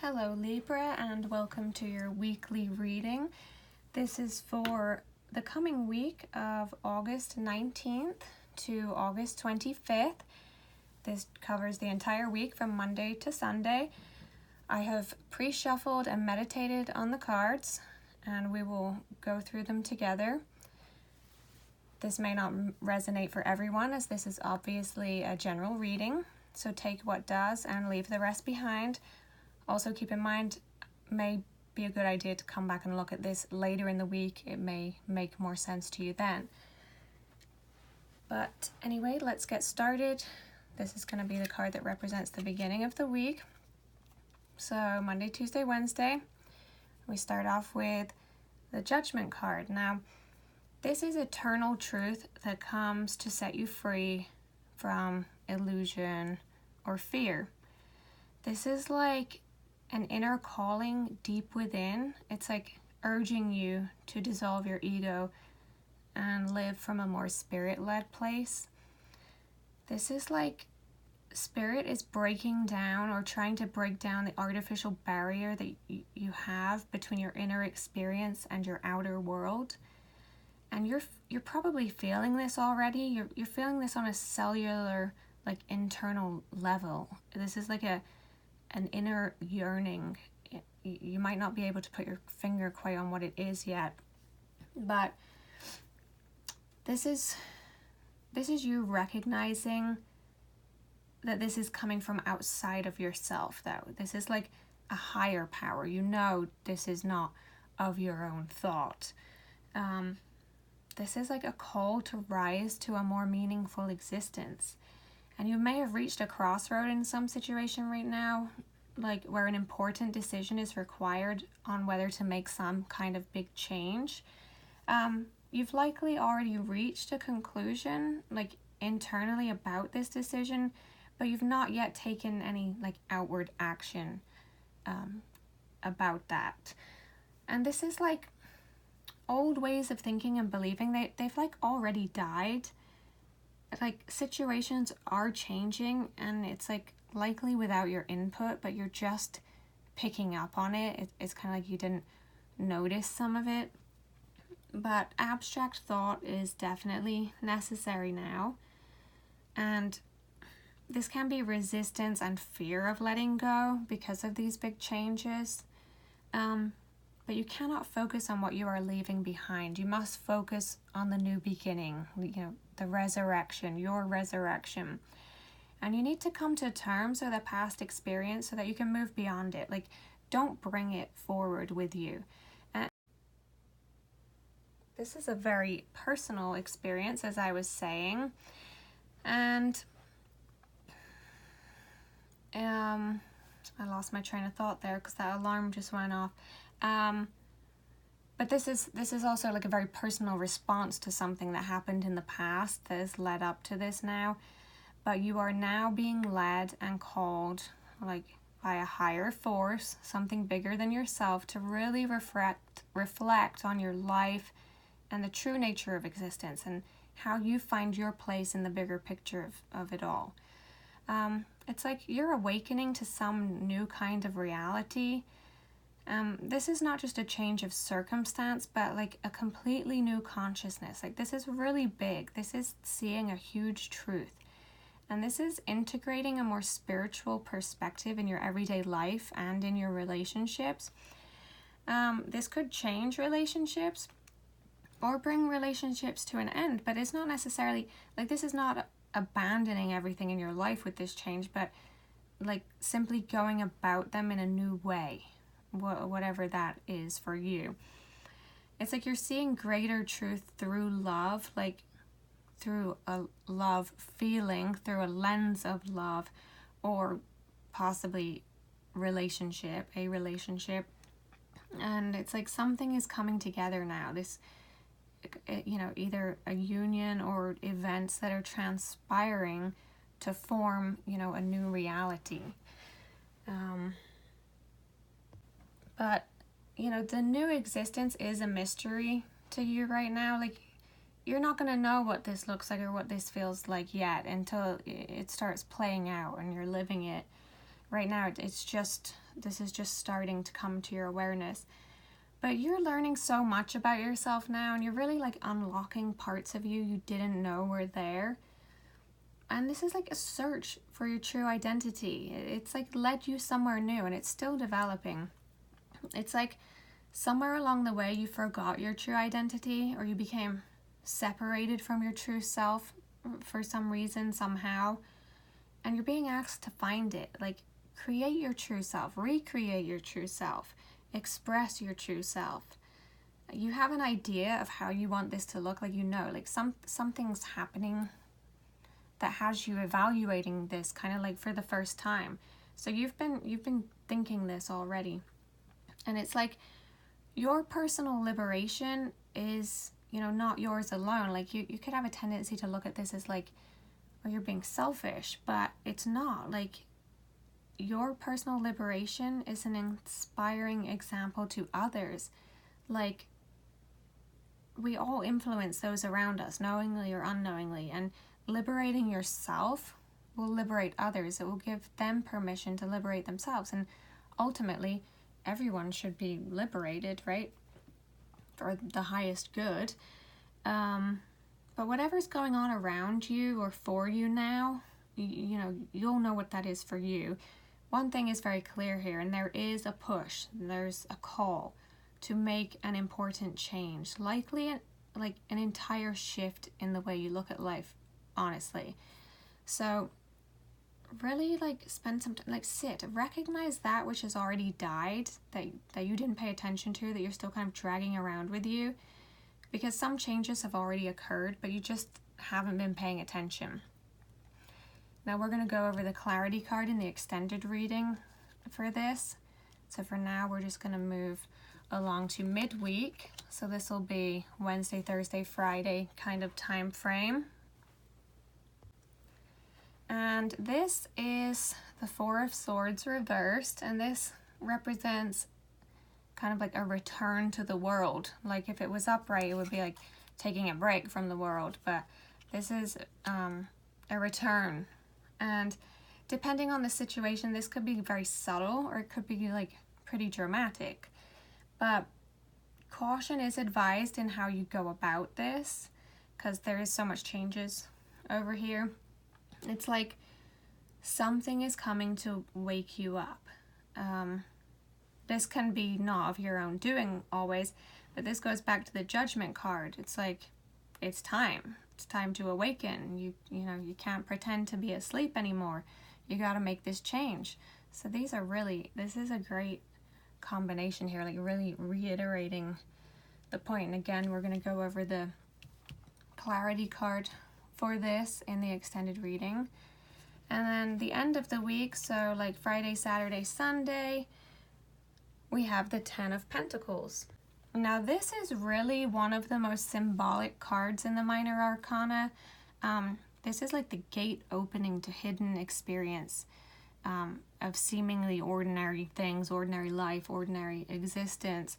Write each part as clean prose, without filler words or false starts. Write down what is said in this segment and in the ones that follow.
Hello Libra, and welcome to your weekly reading. This is for the coming week of August 19th to August 25th. This covers the entire week from Monday to Sunday. I have pre-shuffled and meditated on the cards, and we will go through them together. This may not resonate for everyone, as this is obviously a general reading, so take what does and leave the rest behind. Also keep in mind, may be a good idea to come back and look at this later in the week. It may make more sense to you then. But anyway, let's get started. This is going to be the card that represents the beginning of the week. So Monday, Tuesday, Wednesday, we start off with the Judgment card. Now, this is eternal truth that comes to set you free from illusion or fear. This is like an inner calling deep within. It's like urging you to dissolve your ego and live from a more spirit-led place. This is like spirit is breaking down or trying to break down the artificial barrier that you have between your inner experience and your outer world. And you're probably feeling this already. You're feeling this on a cellular, like internal level. This is like an inner yearning. You might not be able to put your finger quite on what it is yet, but this is you recognizing that this is coming from outside of yourself, though. This is like a higher power. You know this is not of your own thought. This is like a call to rise to a more meaningful existence. And you may have reached a crossroad in some situation right now, like where an important decision is required on whether to make some kind of big change. You've likely already reached a conclusion, like internally about this decision, but you've not yet taken any like outward action about that. And this is like old ways of thinking and believing. They've like already died. Like situations are changing, and it's like likely without your input, but you're just picking up on it. It's kind of like you didn't notice some of it. But abstract thought is definitely necessary now, and this can be resistance and fear of letting go because of these big changes. But you cannot focus on what you are leaving behind. You must focus on the new beginning, the resurrection, your resurrection. And you need to come to terms with a past experience so that you can move beyond it. Like, don't bring it forward with you. And this is a very personal experience, as I was saying. And I lost my train of thought there because that alarm just went off. But this is also like a very personal response to something that happened in the past that has led up to this now. But you are now being led and called like by a higher force, something bigger than yourself, to really reflect on your life and the true nature of existence and how you find your place in the bigger picture of it all. It's like you're awakening to some new kind of reality. This is not just a change of circumstance, but like a completely new consciousness. Like, this is really big. This is seeing a huge truth. And this is integrating a more spiritual perspective in your everyday life and in your relationships. This could change relationships or bring relationships to an end, but it's not necessarily, like, this is not abandoning everything in your life with this change, but like simply going about them in a new way. Whatever that is for you. It's like you're seeing greater truth through love, like through a love feeling, through a lens of love, or possibly a relationship. And it's like something is coming together now. This, either a union or events that are transpiring to form, a new reality. But, the new existence is a mystery to you right now. Like, you're not going to know what this looks like or what this feels like yet until it starts playing out and you're living it right now it's just, this is just starting to come to your awareness. But you're learning so much about yourself now, and you're really like unlocking parts of you didn't know were there. And this is like a search for your true identity. It's like led you somewhere new, and it's still developing. It's like somewhere along the way you forgot your true identity, or you became separated from your true self for some reason, somehow. And you're being asked to find it. Like, create your true self, recreate your true self, express your true self. You have an idea of how you want this to look, like, you know, like something's happening that has you evaluating this kind of like for the first time. So you've been thinking this already. And it's like your personal liberation is, you know, not yours alone. Like you could have a tendency to look at this as like, oh, you're being selfish, but it's not. Like, your personal liberation is an inspiring example to others. Like, we all influence those around us, knowingly or unknowingly, and liberating yourself will liberate others. It will give them permission to liberate themselves, and ultimately everyone should be liberated, right, for the highest good. But whatever's going on around you or for you now, you know, you'll know what that is for you. One thing is very clear here, and there is a push, there's a call to make an important change, likely like an entire shift in the way you look at life, honestly. So really like spend some time, like sit, recognize that which has already died, that you didn't pay attention to, that you're still kind of dragging around with you, because some changes have already occurred, but you just haven't been paying attention. Now we're going to go over the clarity card in the extended reading for this. So for now, we're just going to move along to midweek. So this will be Wednesday, Thursday, Friday kind of time frame. And this is the Four of Swords reversed, and this represents kind of like a return to the world. Like if it was upright, it would be like taking a break from the world, but this is a return. And depending on the situation, this could be very subtle or it could be like pretty dramatic. But caution is advised in how you go about this, because there is so much changes over here. It's like something is coming to wake you up. This can be not of your own doing always, but this goes back to the Judgment card. It's like, it's time. It's time to awaken. You know, you can't pretend to be asleep anymore. You got to make this change. So this is a great combination here, like really reiterating the point. And again, we're going to go over the clarity card for this in the extended reading. And then the end of the week, so like Friday, Saturday, Sunday, we have the Ten of Pentacles. Now this is really one of the most symbolic cards in the Minor Arcana. This is like the gate opening to hidden experience of seemingly ordinary things, ordinary life, ordinary existence.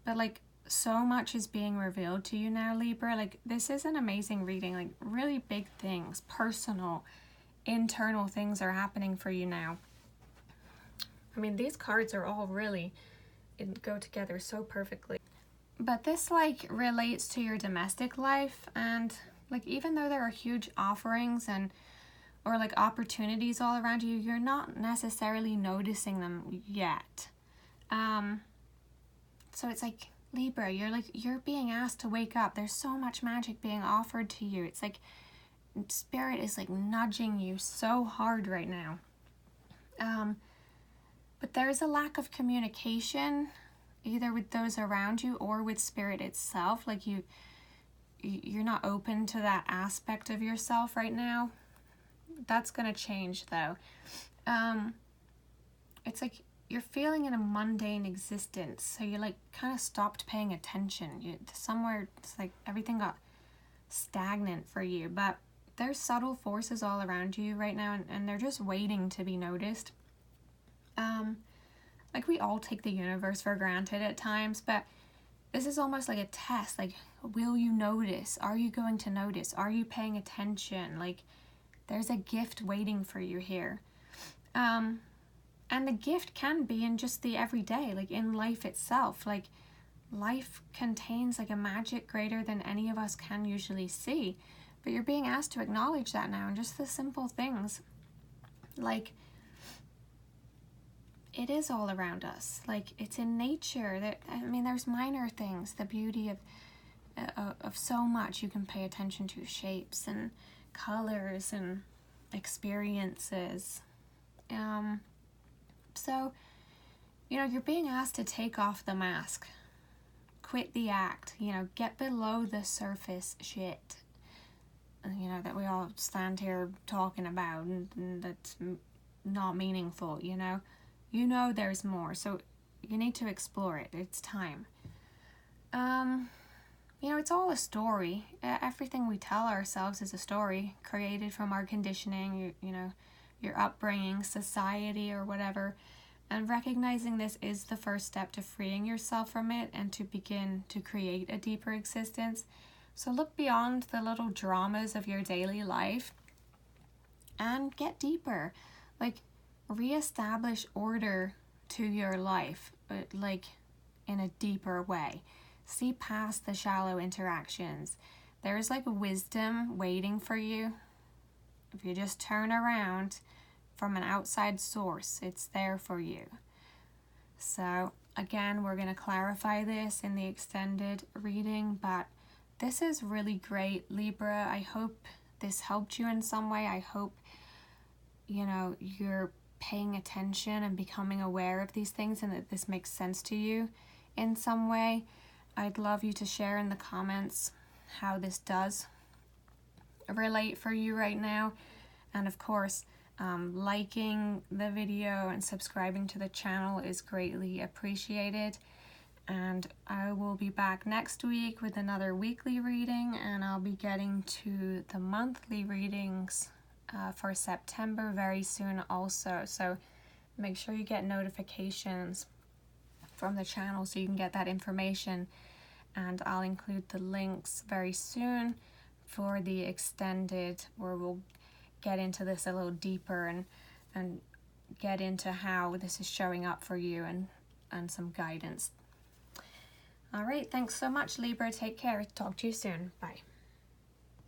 But like so much is being revealed to you now, Libra. Like this is an amazing reading. Like really big things, personal, internal things are happening for you now. I mean, these cards are all really go together so perfectly. But this like relates to your domestic life, and like even though there are huge offerings or like opportunities all around you, you're not necessarily noticing them yet. So it's like, Libra, you're being asked to wake up. There's so much magic being offered to you. It's like Spirit is like nudging you so hard right now. But there's a lack of communication, either with those around you or with Spirit itself. Like you're not open to that aspect of yourself right now. That's going to change though. It's like you're feeling in a mundane existence, so you like kind of stopped paying attention. Somewhere it's like everything got stagnant for you, but there's subtle forces all around you right now, and they're just waiting to be noticed. Like we all take the universe for granted at times, but this is almost like a test. Like, will you notice? Are you going to notice? Are you paying attention? Like, there's a gift waiting for you here. And the gift can be in just the everyday, like in life itself. Like life contains like a magic greater than any of us can usually see. But you're being asked to acknowledge that now, and just the simple things. Like, it is all around us. Like, it's in nature. There's minor things. The beauty of so much you can pay attention to, shapes and colors and experiences. So, you're being asked to take off the mask, quit the act, get below the surface shit, that we all stand here talking about, and that's not meaningful, there's more, so you need to explore it. It's time. It's all a story. Everything we tell ourselves is a story created from our conditioning, your upbringing, society, or whatever. And recognizing this is the first step to freeing yourself from it and to begin to create a deeper existence. So look beyond the little dramas of your daily life and get deeper. Like, reestablish order to your life, but like in a deeper way. See past the shallow interactions. There's like wisdom waiting for you. If you just turn around from an outside source, it's there for you. So again, we're going to clarify this in the extended reading, but this is really great, Libra. I hope this helped you in some way. I hope, you're paying attention and becoming aware of these things and that this makes sense to you in some way. I'd love you to share in the comments how this does relate for you right now. And of course, liking the video and subscribing to the channel is greatly appreciated. And I will be back next week with another weekly reading, and I'll be getting to the monthly readings for September very soon also. So make sure you get notifications from the channel so you can get that information, and I'll include the links very soon for the extended, where we'll get into this a little deeper and get into how this is showing up for you and some guidance. All right, thanks so much, Libra. Take care. Talk to you soon. Bye.